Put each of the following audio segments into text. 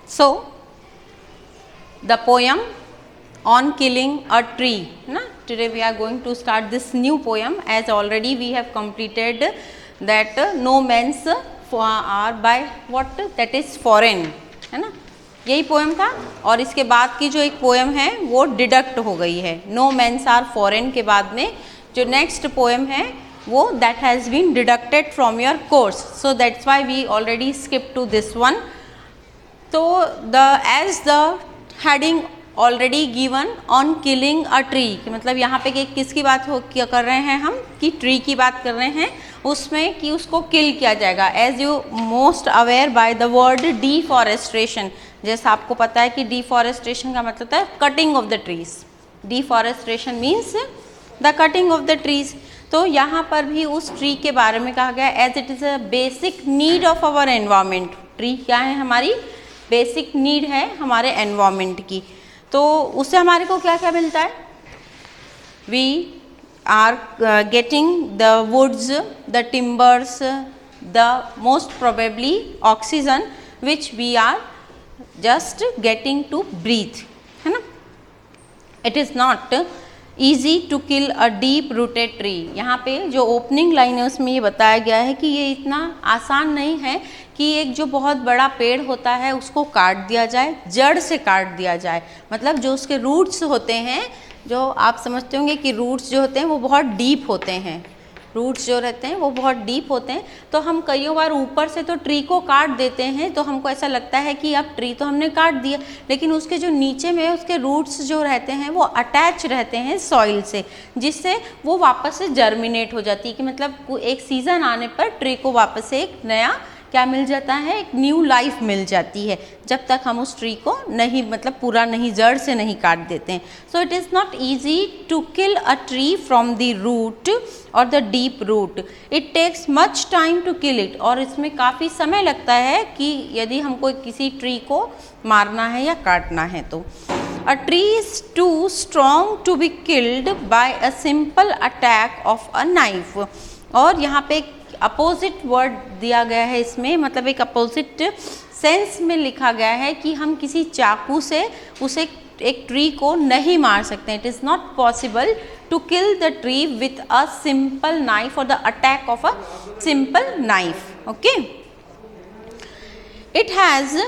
So the poem on killing a tree, na? Today we are going to start this new poem, as already we have completed that no men's are by what, that is foreign, है ना, यही poem था। और इसके बाद की जो एक पोएम है वो डिडक्ट हो गई है, नो मेंस आर फॉरेन के बाद में जो नेक्स्ट पोएम है वो that has been deducted from your course, so that's why we already skip to this one. तो the as the heading already given on killing a tree, कि मतलब यहाँ पे किसकी बात हो क्या कर रहे हैं हम, कि ट्री की बात कर रहे हैं, उसमें कि उसको किल किया जाएगा। As you most aware by the word deforestation, जैसा आपको पता है कि डिफॉरेस्टेशन का मतलब है cutting of the trees, deforestation means the cutting of the trees. तो यहाँ पर भी उस ट्री के बारे में कहा गया as it is a basic need of our environment. Tree क्या है, हमारी बेसिक नीड है हमारे एनवायरमेंट की। तो उससे हमारे को क्या क्या मिलता है, we are getting the woods, the timbers, the most probably oxygen which we are just getting to breathe, है ना। It is not easy to kill a deep rooted tree. यहाँ पे जो ओपनिंग लाइन है उसमें ये बताया गया है कि ये इतना आसान नहीं है कि एक जो बहुत बड़ा पेड़ होता है उसको काट दिया जाए, जड़ से काट दिया जाए। मतलब जो उसके रूट्स होते हैं, जो आप समझते होंगे कि रूट्स जो होते हैं वो बहुत डीप होते हैं, रूट्स जो रहते हैं वो बहुत डीप होते हैं। तो हम कई बार ऊपर से तो ट्री को काट देते हैं, तो हमको ऐसा लगता है कि अब ट्री तो हमने काट दिया, लेकिन उसके जो नीचे में उसके रूट्स जो रहते हैं वो अटैच रहते हैं सॉइल से, जिससे वो वापस से जर्मिनेट हो जाती है, कि मतलब एक सीज़न आने पर ट्री को वापस से एक नया क्या मिल जाता है, एक न्यू लाइफ मिल जाती है, जब तक हम उस ट्री को नहीं मतलब पूरा नहीं, जड़ से नहीं काट देते हैं। So it is not easy to kill a tree from the root और the deep root, it takes much time to kill it. और इसमें काफ़ी समय लगता है कि यदि हमको किसी ट्री को मारना है या काटना है तो। A tree is too strong to be killed by a simple attack of a knife. और यहाँ पे अपोजिट वर्ड दिया गया है इसमें, मतलब एक अपोजिट सेंस में लिखा गया है कि हम किसी चाकू से उसे एक ट्री को नहीं मार सकते। It is not possible to kill the tree with a simple knife और the attack of a simple knife. Okay, it has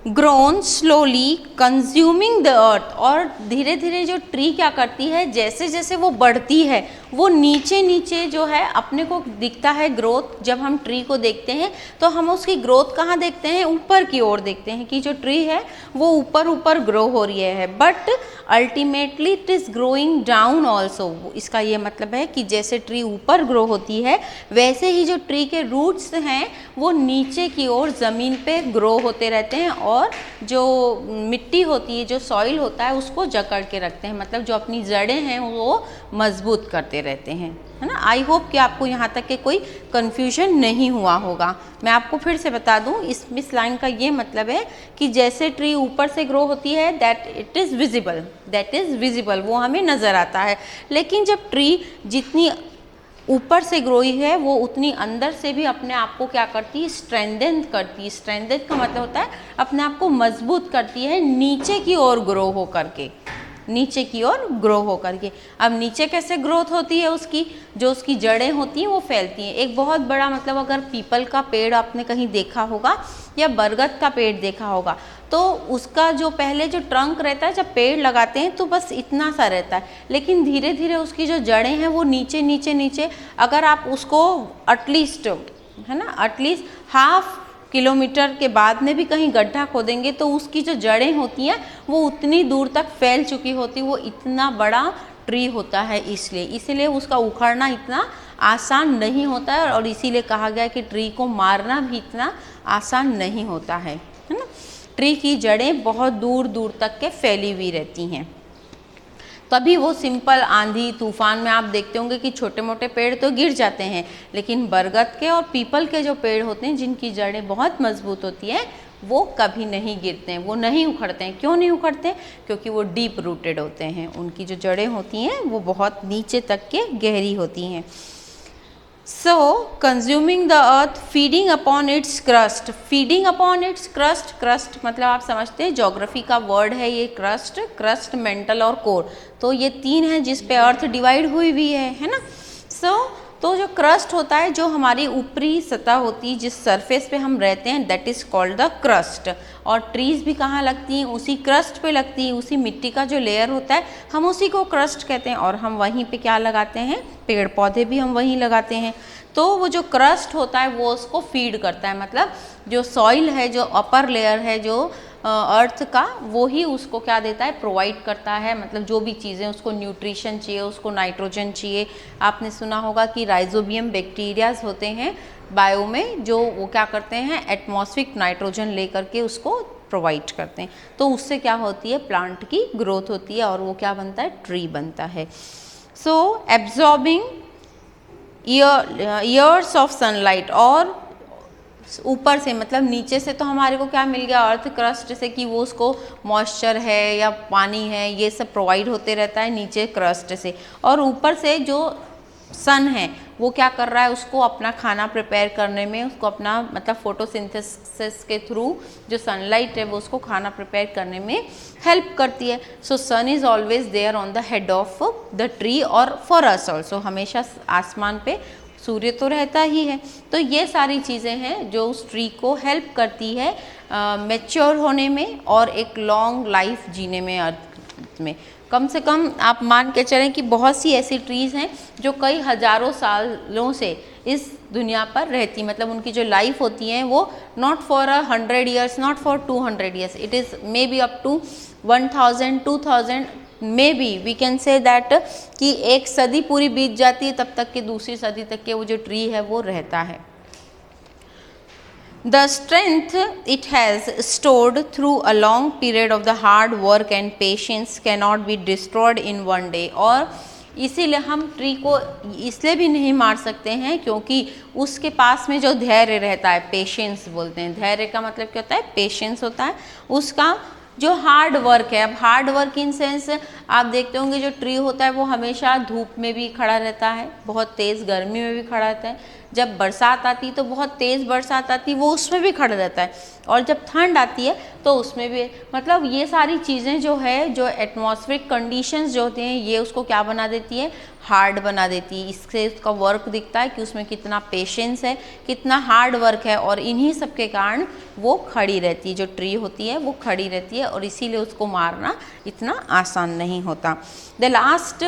grown slowly consuming the earth. और धीरे धीरे जो ट्री क्या करती है, जैसे जैसे वो बढ़ती है वो नीचे नीचे जो है अपने को दिखता है ग्रोथ। जब हम ट्री को देखते हैं तो हम उसकी ग्रोथ कहाँ देखते हैं, ऊपर की ओर देखते हैं कि जो ट्री है वो ऊपर ऊपर ग्रो हो रही है, but ultimately it is growing down also. इसका ये मतलब है कि जैसे ट्री ऊपर ग्रो होती है वैसे ही जो ट्री के रूट्स हैं वो नीचे की ओर ज़मीन पे ग्रो होते रहते हैं, और जो मिट्टी होती है, जो सॉइल होता है उसको जकड़ के रखते हैं, मतलब जो अपनी जड़ें हैं वो मजबूत करते रहते हैं, है ना। आई होप कि आपको यहाँ तक के कोई कन्फ्यूजन नहीं हुआ होगा। मैं आपको फिर से बता दूँ, इस लाइन का ये मतलब है कि जैसे ट्री ऊपर से ग्रो होती है that it is visible, that is visible, वो हमें नज़र आता है। लेकिन जब ट्री जितनी ऊपर से ग्रोई है वो उतनी अंदर से भी अपने आप को क्या करती है, स्ट्रेंथन करती है। स्ट्रेंथन का मतलब होता है अपने आप को मजबूत करती है, नीचे की ओर ग्रो हो करके, नीचे की ओर ग्रो हो करके। अब नीचे कैसे ग्रोथ होती है उसकी, जो उसकी जड़ें होती हैं वो फैलती हैं। एक बहुत बड़ा मतलब अगर पीपल का पेड़ आपने कहीं देखा होगा या बरगद का पेड़ देखा होगा, तो उसका जो पहले जो ट्रंक रहता है, जब पेड़ लगाते हैं तो बस इतना सा रहता है, लेकिन धीरे धीरे उसकी जो जड़ें हैं वो नीचे नीचे नीचे, अगर आप उसको एटलीस्ट, है ना, एटलीस्ट हाफ किलोमीटर के बाद में भी कहीं गड्ढा खोदेंगे तो उसकी जो जड़ें होती हैं वो उतनी दूर तक फैल चुकी होती, वो इतना बड़ा ट्री होता है। इसलिए उसका उखाड़ना इतना आसान नहीं होता है, और इसीलिए कहा गया कि ट्री को मारना भी इतना आसान नहीं होता है ना। ट्री की जड़ें बहुत दूर दूर तक के फैली हुई रहती हैं, तभी वो सिंपल आंधी तूफान में आप देखते होंगे कि छोटे मोटे पेड़ तो गिर जाते हैं, लेकिन बरगद के और पीपल के जो पेड़ होते हैं जिनकी जड़ें बहुत मजबूत होती हैं वो कभी नहीं गिरते हैं, वो नहीं उखड़ते हैं। क्यों नहीं उखड़ते? क्योंकि वो डीप रूटेड होते हैं, उनकी जो जड़ें होती हैं वो बहुत नीचे तक के गहरी होती हैं। So consuming the earth, feeding upon its crust, feeding upon its crust, crust मतलब आप समझते हैं ज्योग्राफी का वर्ड है ये crust, crust, mantle और core, तो ये तीन है जिस पे अर्थ डिवाइड हुई हुई है ना। So तो जो क्रस्ट होता है, जो हमारी ऊपरी सतह होती है, जिस सरफेस पे हम रहते हैं, that is called the crust. और ट्रीज़ भी कहाँ लगती हैं, उसी क्रस्ट पे लगती हैं, उसी मिट्टी का जो लेयर होता है हम उसी को क्रस्ट कहते हैं। और हम वहीं पे क्या लगाते हैं, पेड़ पौधे भी हम वहीं लगाते हैं। तो वो जो क्रस्ट होता है वो उसको फीड करता है, मतलब जो सॉइल है, जो अपर लेयर है, जो अर्थ का, वो ही उसको क्या देता है, प्रोवाइड करता है। मतलब जो भी चीज़ें उसको न्यूट्रिशन चाहिए, उसको नाइट्रोजन चाहिए। आपने सुना होगा कि राइजोबियम बैक्टीरियाज होते हैं बायो में, जो वो क्या करते हैं, एटमॉस्फेरिक नाइट्रोजन लेकर के उसको प्रोवाइड करते हैं। तो उससे क्या होती है, प्लांट की ग्रोथ होती है और वो क्या बनता है, ट्री बनता है। सो एब्जॉर्बिंग ईयर्स ऑफ सनलाइट, और ऊपर से मतलब नीचे से तो हमारे को क्या मिल गया, अर्थ क्रस्ट से, कि वो उसको मॉइस्चर है या पानी है ये सब प्रोवाइड होते रहता है नीचे क्रस्ट से। और ऊपर से जो सन है वो क्या कर रहा है, उसको अपना खाना प्रिपेयर करने में, उसको अपना मतलब फोटोसिंथेसिस के थ्रू जो सनलाइट है वो उसको खाना प्रिपेयर करने में हेल्प करती है। So sun is always there on the head of the tree, और फॉर अस ऑल्सो, हमेशा आसमान पे सूर्य तो रहता ही है। तो ये सारी चीज़ें हैं जो उस ट्री को हेल्प करती है मैच्योर होने में और एक लॉन्ग लाइफ जीने में, अर्थ में। कम से कम आप मान के चलें कि बहुत सी ऐसी ट्रीज़ हैं जो कई हज़ारों सालों से इस दुनिया पर रहती, मतलब उनकी जो लाइफ होती है वो not for 100 years, not for 200 years, it is may be up to 1000, 2000, may be we can say that, कि एक सदी पूरी बीत जाती है तब तक कि दूसरी सदी तक के वो जो ट्री है वो रहता है। The strength it has stored through a long period of the hard work and patience cannot be destroyed in one day। और इसीलिए हम ट्री को इसलिए भी नहीं मार सकते हैं क्योंकि उसके पास में जो धैर्य रहता है, पेशेंस बोलते हैं, धैर्य का मतलब क्या होता है, पेशेंस होता है, उसका जो हार्ड वर्क है। अब हार्ड वर्क इन सेंस आप देखते होंगे जो ट्री होता है वो हमेशा धूप में भी खड़ा रहता है, बहुत तेज़ गर्मी में भी खड़ा रहता है, जब बरसात आती तो बहुत तेज़ बरसात आती वो उसमें भी खड़ा रहता है, और जब ठंड आती है तो उसमें भी। मतलब ये सारी चीज़ें जो है, जो एटमॉस्फेरिक कंडीशंस जो होते हैं, ये उसको क्या बना देती है, हार्ड बना देती है। इससे उसका वर्क दिखता है कि उसमें कितना पेशेंस है, कितना हार्ड वर्क है, और इन्हीं सब के कारण वो खड़ी रहती है, जो ट्री होती है वो खड़ी रहती है, और इसीलिए उसको मारना इतना आसान नहीं होता। The last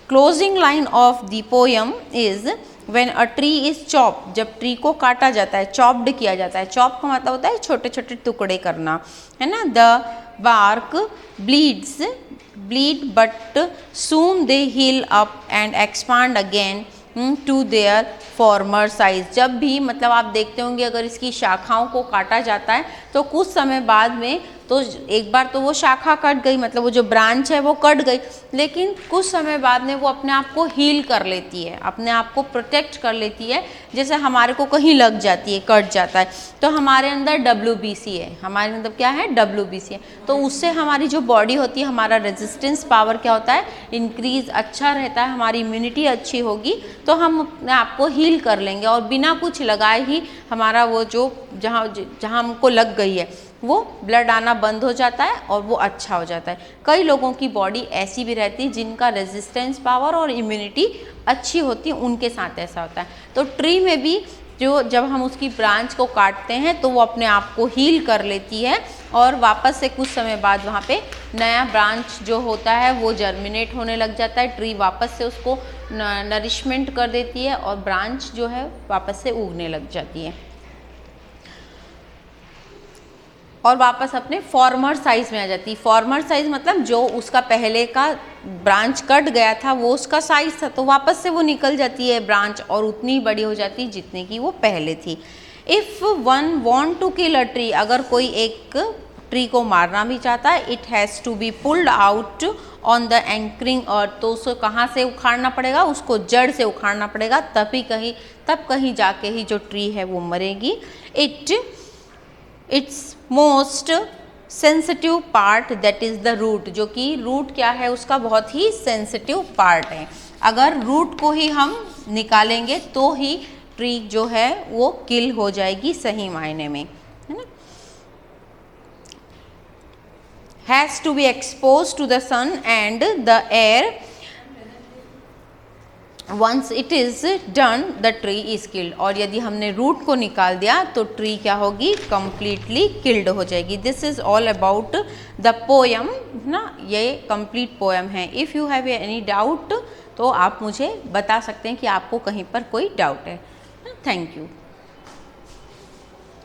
closing line of the poem is when a tree is chop, जब ट्री को काटा जाता है, चॉप्ड किया जाता है। चॉप का मतलब होता है छोटे छोटे टुकड़े करना, है ना। The bark bleed but soon they heal up and expand again to their former size। जब भी मतलब आप देखते होंगे अगर इसकी शाखाओं को काटा जाता है तो कुछ समय बाद में, तो एक बार तो वो शाखा कट गई, मतलब वो जो ब्रांच है वो कट गई, लेकिन कुछ समय बाद में वो अपने आप को हील कर लेती है, अपने आप को प्रोटेक्ट कर लेती है। जैसे हमारे को कहीं लग जाती है, कट जाता है, तो हमारे अंदर WBC है, हमारे अंदर क्या है, WBC है, तो उससे हमारी जो बॉडी होती है, हमारा रेजिस्टेंस पावर क्या होता है, इंक्रीज अच्छा रहता है, हमारी इम्यूनिटी अच्छी होगी, तो हम अपने आप को हील कर लेंगे, और बिना कुछ लगाए ही हमारा वो जो जहाँ हमको लग गई है वो ब्लड आना बंद हो जाता है और वो अच्छा हो जाता है। कई लोगों की बॉडी ऐसी भी रहती है जिनका रेजिस्टेंस पावर और इम्यूनिटी अच्छी होती है, उनके साथ ऐसा होता है। तो ट्री में भी जो जब हम उसकी ब्रांच को काटते हैं तो वो अपने आप को हील कर लेती है, और वापस से कुछ समय बाद वहाँ पे नया ब्रांच जो होता है वो जर्मिनेट होने लग जाता है, ट्री वापस से उसको नरिशमेंट कर देती है और ब्रांच जो है वापस से उगने लग जाती है और वापस अपने फॉर्मर साइज में आ जाती है। फॉर्मर साइज मतलब जो उसका पहले का ब्रांच कट गया था वो उसका साइज था, तो वापस से वो निकल जाती है ब्रांच और उतनी बड़ी हो जाती है जितने की वो पहले थी। If one want to kill a tree, अगर कोई एक ट्री को मारना भी चाहता है, it has to be pulled out on the anchoring earth, तो उसको कहाँ से उखाड़ना पड़ेगा, उसको जड़ से उखाड़ना पड़ेगा, तब कहीं जाके ही जो ट्री है वो मरेगी। It's most sensitive part that is the root, जो कि रूट क्या है उसका बहुत ही सेंसिटिव पार्ट है। अगर रूट को ही हम निकालेंगे तो ही ट्री जो है वो किल हो जाएगी सही मायने में, है ना। Has to be expose to the sun and the air, once it is done the tree is killed. और यदि हमने रूट को निकाल दिया तो ट्री क्या होगी, कंप्लीटली किल्ड हो जाएगी। This is all about the poem ना, ये कंप्लीट पोयम है। If you have any doubt तो आप मुझे बता सकते हैं कि आपको कहीं पर कोई डाउट है। Thank you.